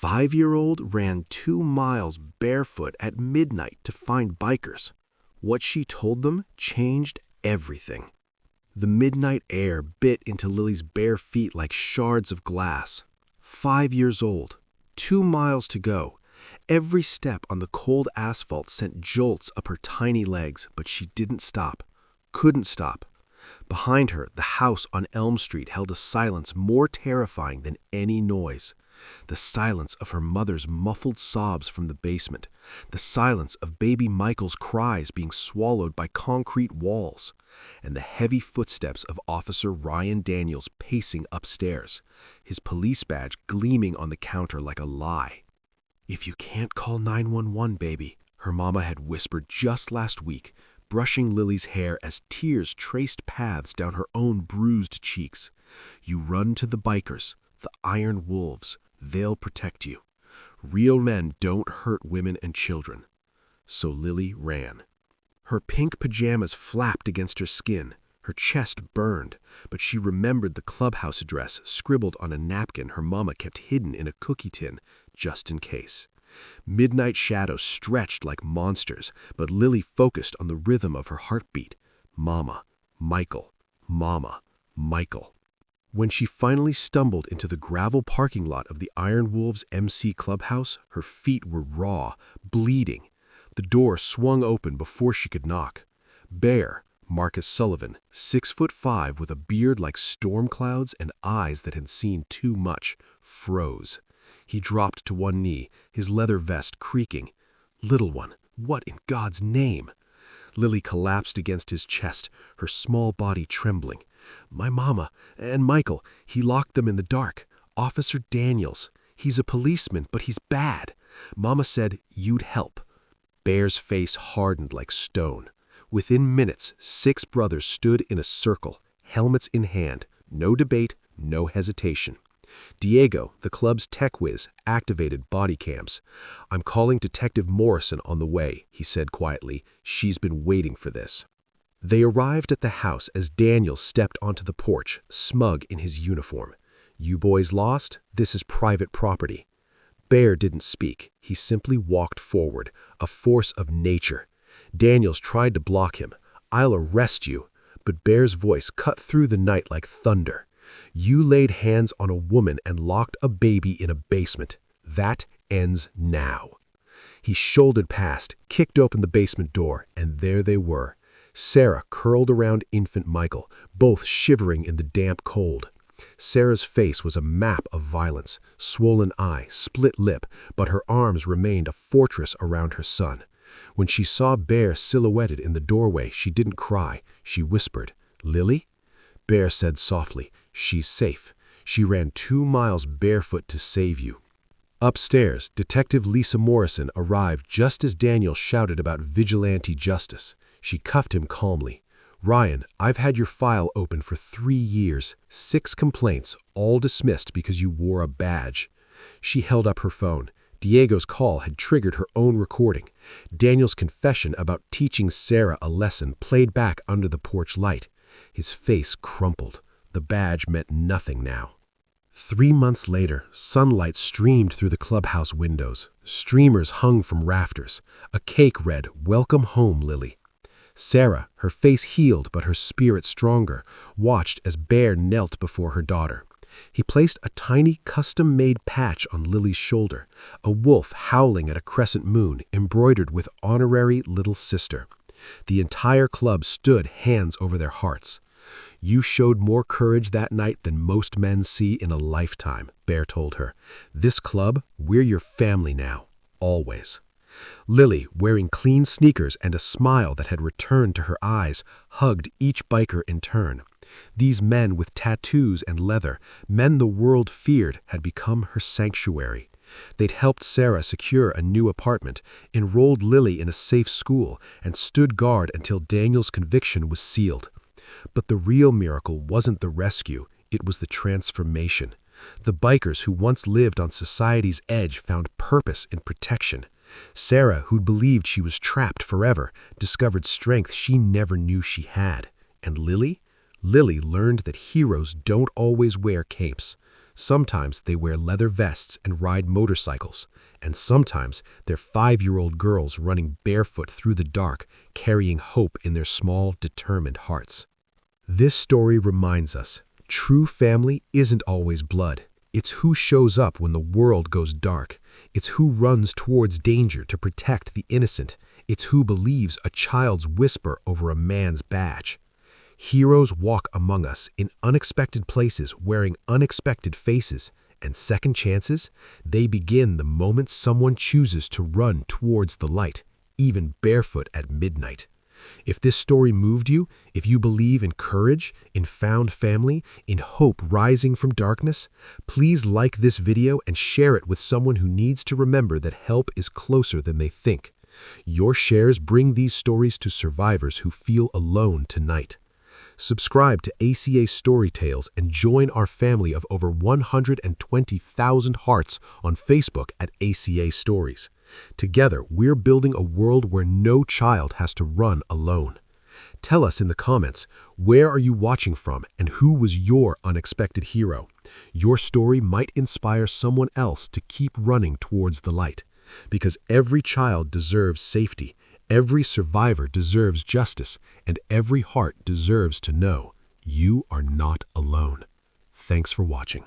5-year-old ran 2 miles barefoot at midnight to find bikers. What she told them changed everything. The midnight air bit into Lily's bare feet like shards of glass. 5 years old, 2 miles to go. Every step on the cold asphalt sent jolts up her tiny legs, but she didn't stop, couldn't stop. Behind her, the house on Elm Street held a silence more terrifying than any noise. The silence of her mother's muffled sobs from the basement. The silence of baby Michael's cries being swallowed by concrete walls. And the heavy footsteps of Officer Ryan Daniels pacing upstairs, his police badge gleaming on the counter like a lie. "If you can't call 911, baby," her mama had whispered just last week, brushing Lily's hair as tears traced paths down her own bruised cheeks. "You run to the bikers, the Iron Wolves. They'll protect you. Real men don't hurt women and children." So Lily ran. Her pink pajamas flapped against her skin. Her chest burned, but she remembered the clubhouse address scribbled on a napkin her mama kept hidden in a cookie tin, just in case. Midnight shadows stretched like monsters, but Lily focused on the rhythm of her heartbeat. Mama, Michael, Mama, Michael. When she finally stumbled into the gravel parking lot of the Iron Wolves MC Clubhouse, her feet were raw, bleeding. The door swung open before she could knock. Bear, Marcus Sullivan, 6'5" with a beard like storm clouds and eyes that had seen too much, froze. He dropped to one knee, his leather vest creaking. "Little one, what in God's name?" Lily collapsed against his chest, her small body trembling. "My mama and Michael, he locked them in the dark. Officer Daniels. He's a policeman, but he's bad. Mama said you'd help." Bear's face hardened like stone. Within minutes, 6 brothers stood in a circle, helmets in hand. No debate, no hesitation. Diego, the club's tech whiz, activated body cams. "I'm calling Detective Morrison on the way," he said quietly. "She's been waiting for this." They arrived at the house as Daniel stepped onto the porch, smug in his uniform. "You boys lost? This is private property." Bear didn't speak. He simply walked forward, a force of nature. Daniels tried to block him. "I'll arrest you." But Bear's voice cut through the night like thunder. "You laid hands on a woman and locked a baby in a basement. That ends now." He shouldered past, kicked open the basement door, and there they were. Sarah curled around infant Michael, both shivering in the damp cold. Sarah's face was a map of violence, swollen eye, split lip, but her arms remained a fortress around her son. When she saw Bear silhouetted in the doorway, she didn't cry. She whispered, "Lily?" Bear said softly, "She's safe. She ran 2 miles barefoot to save you." Upstairs, Detective Lisa Morrison arrived just as Daniel shouted about vigilante justice. She cuffed him calmly. "Ryan, I've had your file open for 3 years, 6 complaints, all dismissed because you wore a badge." She held up her phone. Diego's call had triggered her own recording. Daniel's confession about teaching Sarah a lesson played back under the porch light. His face crumpled. The badge meant nothing now. 3 months later, sunlight streamed through the clubhouse windows. Streamers hung from rafters. A cake read, "Welcome home, Lily." Sarah, her face healed but her spirit stronger, watched as Bear knelt before her daughter. He placed a tiny custom-made patch on Lily's shoulder, a wolf howling at a crescent moon embroidered with honorary little sister. The entire club stood hands over their hearts. "You showed more courage that night than most men see in a lifetime," Bear told her. "This club, we're your family now, always." Lily, wearing clean sneakers and a smile that had returned to her eyes, hugged each biker in turn. These men with tattoos and leather, men the world feared, had become her sanctuary. They'd helped Sarah secure a new apartment, enrolled Lily in a safe school, and stood guard until Daniel's conviction was sealed. But the real miracle wasn't the rescue, it was the transformation. The bikers who once lived on society's edge found purpose in protection. Sarah, who'd believed she was trapped forever, discovered strength she never knew she had. And Lily? Lily learned that heroes don't always wear capes. Sometimes they wear leather vests and ride motorcycles, and sometimes they're 5-year-old girls running barefoot through the dark, carrying hope in their small, determined hearts. This story reminds us, true family isn't always blood. It's who shows up when the world goes dark. It's who runs towards danger to protect the innocent. It's who believes a child's whisper over a man's badge. Heroes walk among us in unexpected places, wearing unexpected faces, and second chances, they begin the moment someone chooses to run towards the light, even barefoot at midnight. If this story moved you, if you believe in courage, in found family, in hope rising from darkness, please like this video and share it with someone who needs to remember that help is closer than they think. Your shares bring these stories to survivors who feel alone tonight. Subscribe to ACA Story Tales and join our family of over 120,000 hearts on Facebook at ACA Stories. Together, we're building a world where no child has to run alone. Tell us in the comments, where are you watching from and who was your unexpected hero? Your story might inspire someone else to keep running towards the light. Because every child deserves safety, every survivor deserves justice, and every heart deserves to know you are not alone. Thanks for watching.